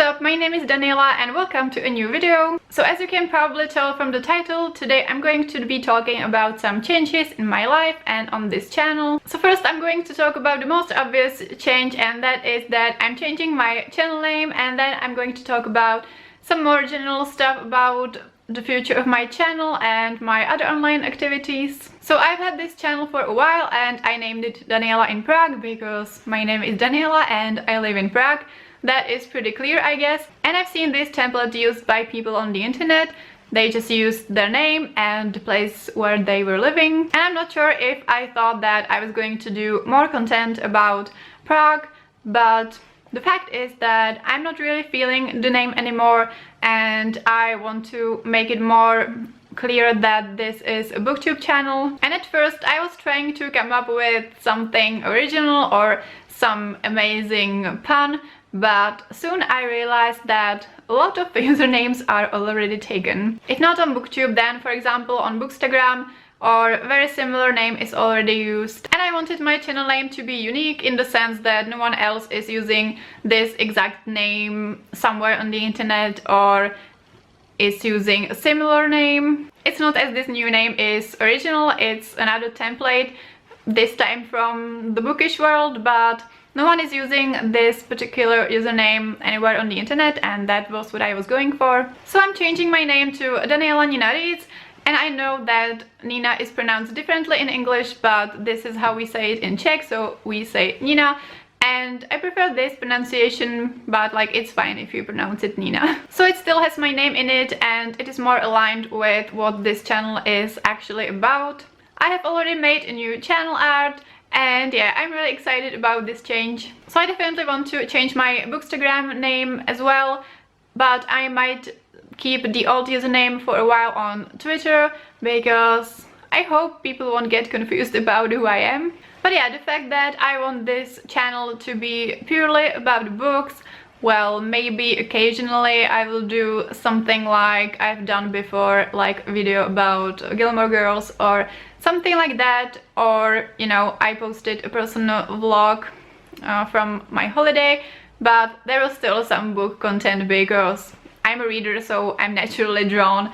up? My name is Daniela and welcome to a new video. So as you can probably tell from the title, today I'm going to be talking about some changes in my life and on this channel. So first I'm going to talk about the most obvious change, and that is that I'm changing my channel name, and then I'm going to talk about some more general stuff about the future of my channel and my other online activities. So I've had this channel for a while and I named it Daniela in Prague because my name is Daniela and I live in Prague. That is pretty clear, I guess. And I've seen this template used by people on the internet. They just used their name and the place where they were living. And I'm not sure if I thought that I was going to do more content about Prague, but the fact is that I'm not really feeling the name anymore, and I want to make it more clear that this is a booktube channel. And at first I was trying to come up with something original or some amazing pun, but soon I realized that a lot of usernames are already taken. If not on Booktube, then for example on Bookstagram, or a very similar name is already used. And I wanted my channel name to be unique in the sense that no one else is using this exact name somewhere on the internet or is using a similar name. It's not as this new name is original, it's another template, this time from the bookish world, but no one is using this particular username anywhere on the internet, and that was what I was going for. So I'm changing my name to Daniela Nina Reads, and I know that Nina is pronounced differently in English, but this is how we say it in Czech, so we say Nina. And I prefer this pronunciation, but like it's fine if you pronounce it Nina. So it still has my name in it, and it is more aligned with what this channel is actually about. I have already made a new channel art, and yeah, I'm really excited about this change. So I definitely want to change my Bookstagram name as well, but I might keep the old username for a while on Twitter because I hope people won't get confused about who I am. But yeah, the fact that I want this channel to be purely about books, well, maybe occasionally I will do something like I've done before, like a video about Gilmore Girls or something like that, or, you know, I posted a personal vlog from my holiday, but there was still some book content because I'm a reader, so I'm naturally drawn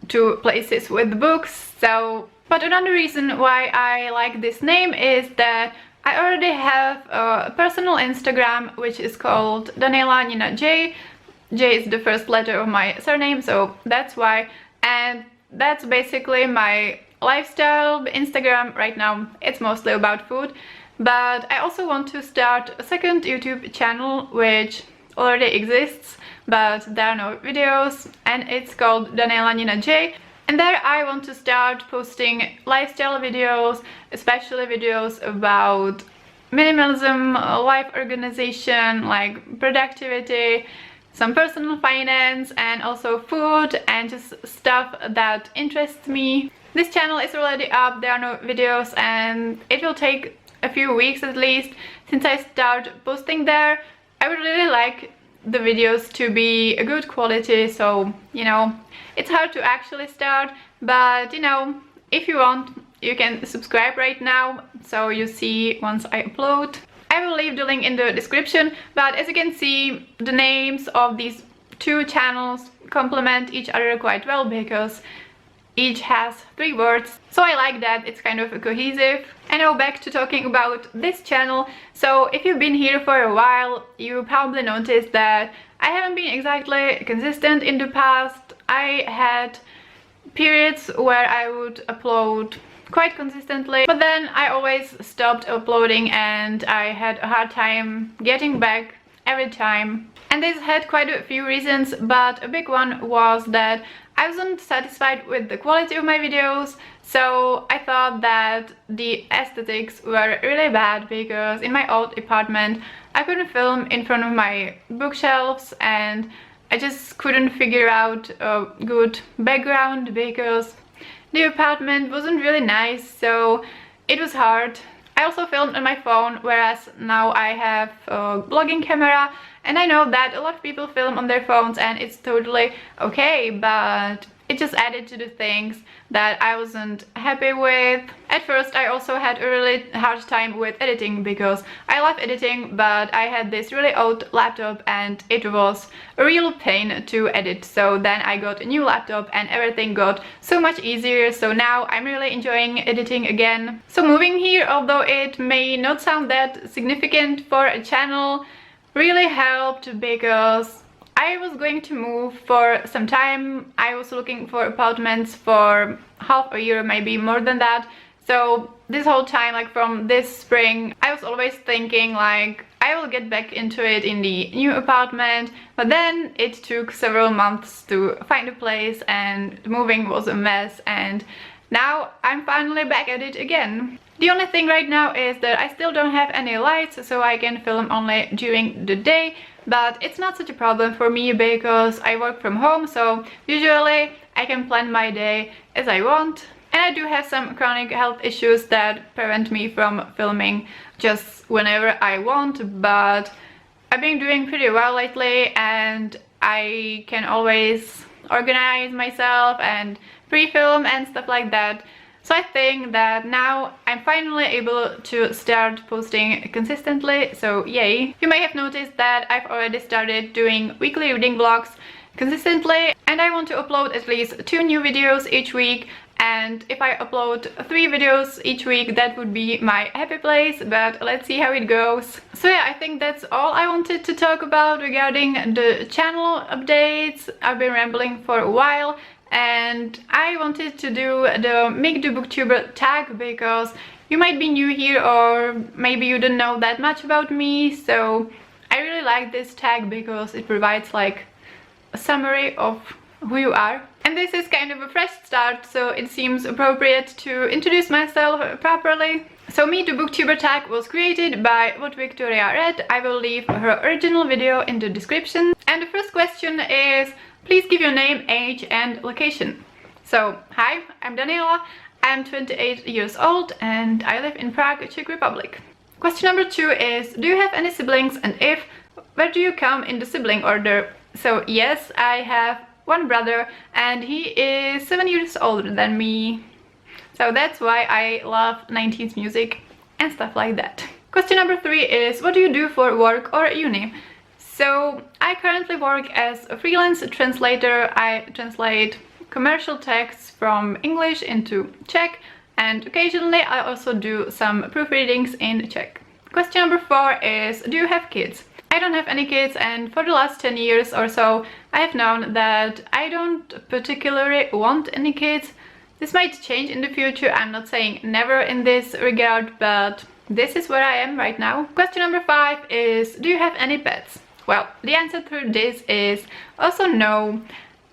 to places with books. So, but another reason why I like this name is that I already have a personal Instagram which is called Daniela Nina J. J is the first letter of my surname, so that's why. And that's basically my lifestyle Instagram right now. It's mostly about food, but I also want to start a second YouTube channel which already exists, but there are no videos, and it's called Daniela Nina J. And there I want to start posting lifestyle videos, especially videos about minimalism, life organization, like productivity, some personal finance, and also food, and just stuff that interests me. This channel is already up, there are no videos, and it will take a few weeks at least since I start posting there. I would really like the videos to be a good quality, so, you know, it's hard to actually start, but, you know, if you want, you can subscribe right now, so you see once I upload. I will leave the link in the description, but as you can see, the names of these two channels complement each other quite well because each has 3 words, so I like that it's kind of cohesive. And now back to talking about this channel. So if you've been here for a while, you probably noticed that I haven't been exactly consistent in the past. I had periods where I would upload quite consistently, but then I always stopped uploading and I had a hard time getting back every time. And this had quite a few reasons, but a big one was that I wasn't satisfied with the quality of my videos, so I thought that the aesthetics were really bad because in my old apartment I couldn't film in front of my bookshelves, and I just couldn't figure out a good background because the apartment wasn't really nice, so it was hard. I also filmed on my phone, whereas now I have a vlogging camera, and I know that a lot of people film on their phones and it's totally okay, but it just added to the things that I wasn't happy with. At first I also had a really hard time with editing because I love editing, but I had this really old laptop and it was a real pain to edit. So then I got a new laptop and everything got so much easier. So now I'm really enjoying editing again. So moving here, although it may not sound that significant for a channel, really helped because I was going to move for some time. I was looking for apartments for half a year, maybe more than that. So this whole time, like from this spring, I was always thinking like I will get back into it in the new apartment, but then it took several months to find a place and moving was a mess, and now I'm finally back at it again. The only thing right now is that I still don't have any lights, so I can film only during the day, but it's not such a problem for me because I work from home, so usually I can plan my day as I want. And I do have some chronic health issues that prevent me from filming just whenever I want, but I've been doing pretty well lately and I can always organize myself and pre-film and stuff like that. So I think that now I'm finally able to start posting consistently, so yay. You may have noticed that I've already started doing weekly reading vlogs consistently, and I want to upload at least 2 new videos each week. And if I upload 3 videos each week, that would be my happy place, but let's see how it goes. So yeah, I think that's all I wanted to talk about regarding the channel updates. I've been rambling for a while, and I wanted to do the Make the Booktuber tag because you might be new here or maybe you don't know that much about me. So I really like this tag because it provides like a summary of who you are. And this is kind of a fresh start, so it seems appropriate to introduce myself properly. So Meet the Booktuber tag was created by what Victoria read. I will leave her original video in the description. And the first question is, please give your name, age and location. So, hi, I'm Daniela, I'm 28 years old and I live in Prague, Czech Republic. Question number 2 is, do you have any siblings, and if, where do you come in the sibling order? So yes, I have one brother and he is 7 years older than me. So that's why I love 90s music and stuff like that. Question number 3 is, what do you do for work or uni? So I currently work as a freelance translator. I translate commercial texts from English into Czech, and occasionally I also do some proofreadings in Czech. Question number 4 is, do you have kids? I don't have any kids, and for the last 10 years or so I have known that I don't particularly want any kids. This might change in the future, I'm not saying never in this regard, but this is where I am right now. Question number 5 is, do you have any pets? Well, the answer to this is also no.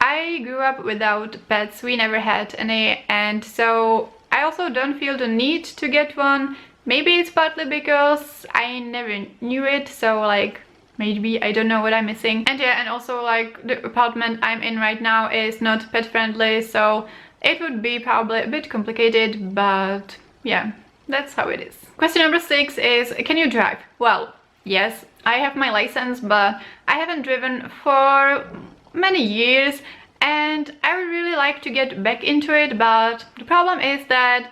I grew up without pets, we never had any, and so I also don't feel the need to get one. Maybe it's partly because I never knew it, so like maybe I don't know what I'm missing. And yeah, and also like the apartment I'm in right now is not pet friendly, so it would be probably a bit complicated, but yeah, that's how it is. Question number 6 is, can you drive? Well, yes, I have my license, but I haven't driven for many years and I would really like to get back into it, but the problem is that,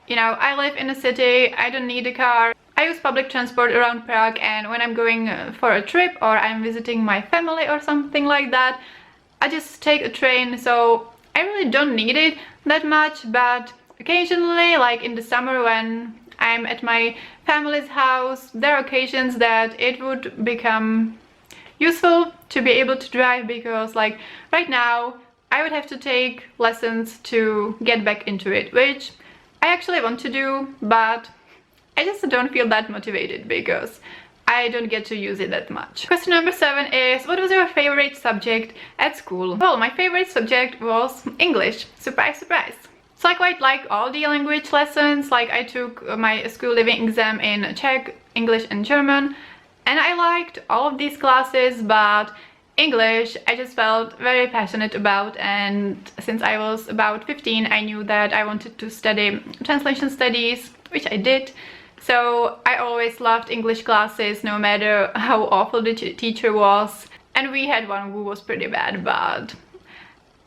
you know, I live in a city, I don't need a car. I use public transport around Prague, and when I'm going for a trip or I'm visiting my family or something like that, I just take a train, so I really don't need it that much. But occasionally, like in the summer when I'm at my family's house, there are occasions that it would become useful to be able to drive, because like right now I would have to take lessons to get back into it, which I actually want to do, but I just don't feel that motivated because I don't get to use it that much. Question number 7 is, what was your favorite subject at school? Well, my favorite subject was English. Surprise, surprise. So I quite like all the language lessons. Like I took my school living exam in Czech, English and German, and I liked all of these classes, but English I just felt very passionate about, and since I was about 15 I knew that I wanted to study translation studies, which I did. So I always loved English classes, no matter how awful the teacher was. And we had one who was pretty bad, but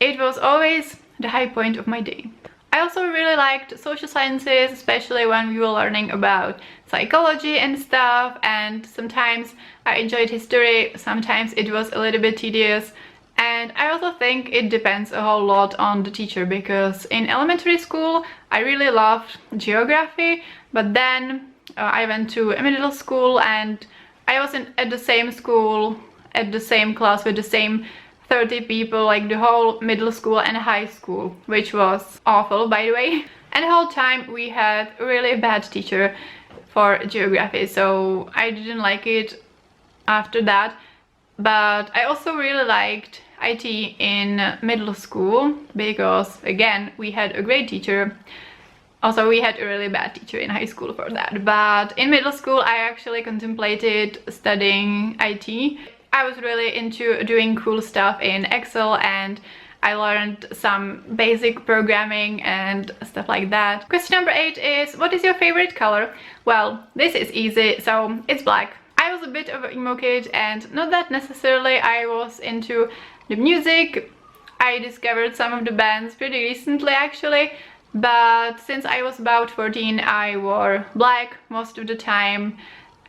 it was always the high point of my day. I also really liked social sciences, especially when we were learning about psychology and stuff, and sometimes I enjoyed history, sometimes it was a little bit tedious. And I also think it depends a whole lot on the teacher, because in elementary school I really loved geography, but then I went to a middle school and I was at the same school, at the same class with the same 30 people, like the whole middle school and high school, which was awful, by the way. And the whole time we had a really bad teacher for geography, so I didn't like it after that. But I also really liked IT in middle school because, again, we had a great teacher. Also, we had a really bad teacher in high school for that. But in middle school I actually contemplated studying IT. I was really into doing cool stuff in Excel, and I learned some basic programming and stuff like that. Question number 8 is, what is your favorite color? Well, this is easy, so it's black. I was a bit of an emo kid, and not that necessarily I was into the music. I discovered some of the bands pretty recently actually, but since I was about 14 I wore black most of the time,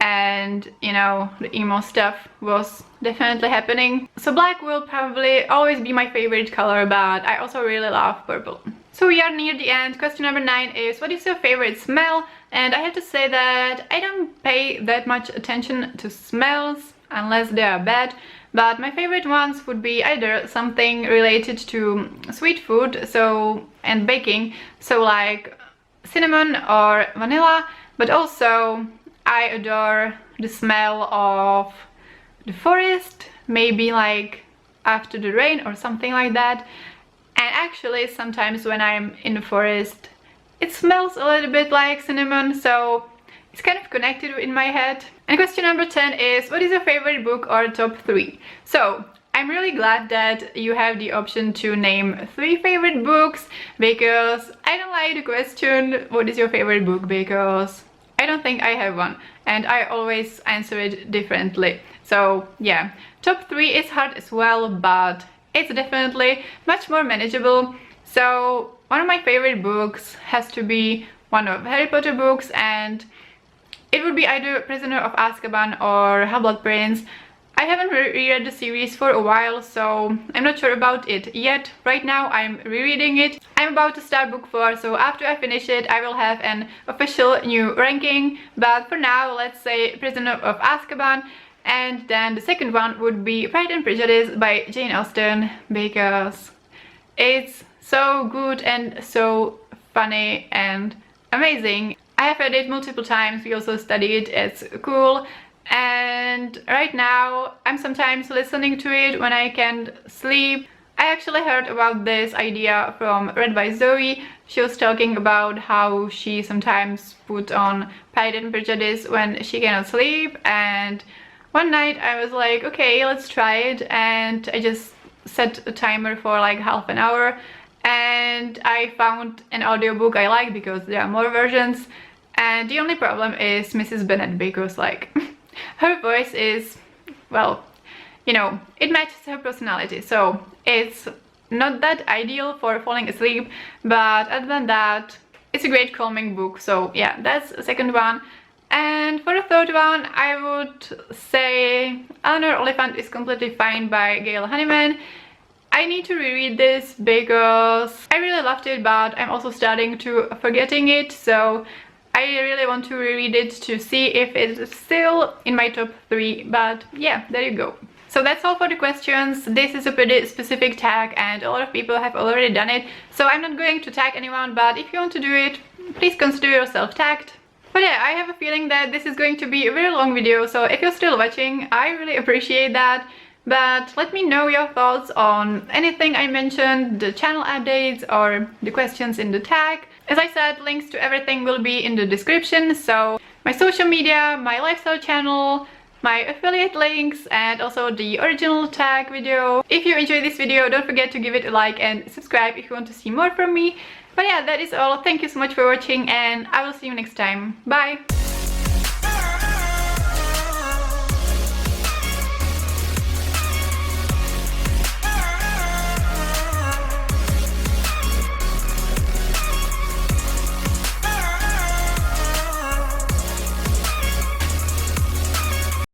and you know, the emo stuff was definitely happening. So black will probably always be my favorite color, but I also really love purple. So we are near the end. Question number 9 is, what is your favorite smell? And I have to say that I don't pay that much attention to smells unless they are bad, but my favorite ones would be either something related to sweet food, so, and baking, so like cinnamon or vanilla, but also I adore the smell of the forest, maybe like after the rain or something like that. And actually sometimes when I'm in the forest it smells a little bit like cinnamon, so it's kind of connected in my head. And question number 10 is, what is your favorite book or top 3? So I'm really glad that you have the option to name 3 favorite books, because I don't like the question what is your favorite book, because I don't think I have one and I always answer it differently. So yeah, top 3 is hard as well, but it's definitely much more manageable. So one of my favorite books has to be one of Harry Potter books, and it would be either Prisoner of Azkaban or Half-Blood Prince. I haven't reread the series for a while, so I'm not sure about it yet. Right now I'm rereading it. I'm about to start book 4, so after I finish it I will have an official new ranking, but for now let's say Prisoner of Azkaban. And then the second one would be Pride and Prejudice by Jane Austen, because it's so good and so funny and amazing. I have read it multiple times, we also studied it at school, and right now I'm sometimes listening to it when I can't sleep. I actually heard about this idea from Read by Zoe. She was talking about how she sometimes put on Pride and Prejudice when she cannot sleep, and one night I was like, okay, let's try it, and I just set a timer for like half an hour, and I found an audiobook I like because there are more versions. And the only problem is Mrs. Bennet, because like her voice is, well, you know, it matches her personality, so it's not that ideal for falling asleep, but other than that it's a great calming book. So yeah, that's the second one. And for the third one I would say Eleanor, Oliphant is completely fine by Gail Honeyman. I need to reread this because I really loved it, but I'm also starting to forgetting it, so I really want to reread it to see if it's still in my top 3, but yeah, there you go. So that's all for the questions. This is a pretty specific tag and a lot of people have already done it, so I'm not going to tag anyone, but if you want to do it, please consider yourself tagged. But yeah, I have a feeling that this is going to be a very long video, so if you're still watching, I really appreciate that. But let me know your thoughts on anything I mentioned, the channel updates or the questions in the tag. As I said, links to everything will be in the description, so my social media, my lifestyle channel, my affiliate links, and also the original tag video. If you enjoyed this video, don't forget to give it a like and subscribe if you want to see more from me. But yeah, that is all. Thank you so much for watching, and I will see you next time. Bye!